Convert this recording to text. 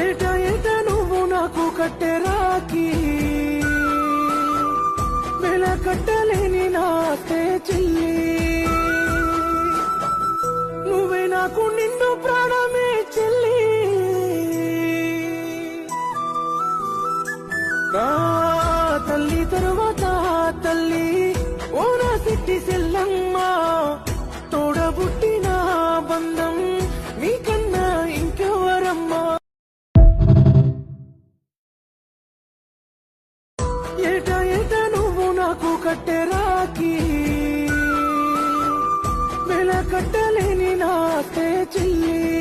ఏటా ఏటా నువ్వు నాకు కట్టె రాకి, వెల కట్టలేని నాటే చెల్లి, నువ్వే నాకు నిన్ను ప్రాణమే చెల్లి. నా తల్లి తరువాత తల్లి ఓ నా సిట్టి సెల్లమ్మ, తోడబుట్టిన బంధం నీకన్నా ఇంకెవరమ్మా. ఏటా ఏటా నువ్వు నాకు కట్టె రాకి, వెల కట్టలేని నాటే చెల్లి.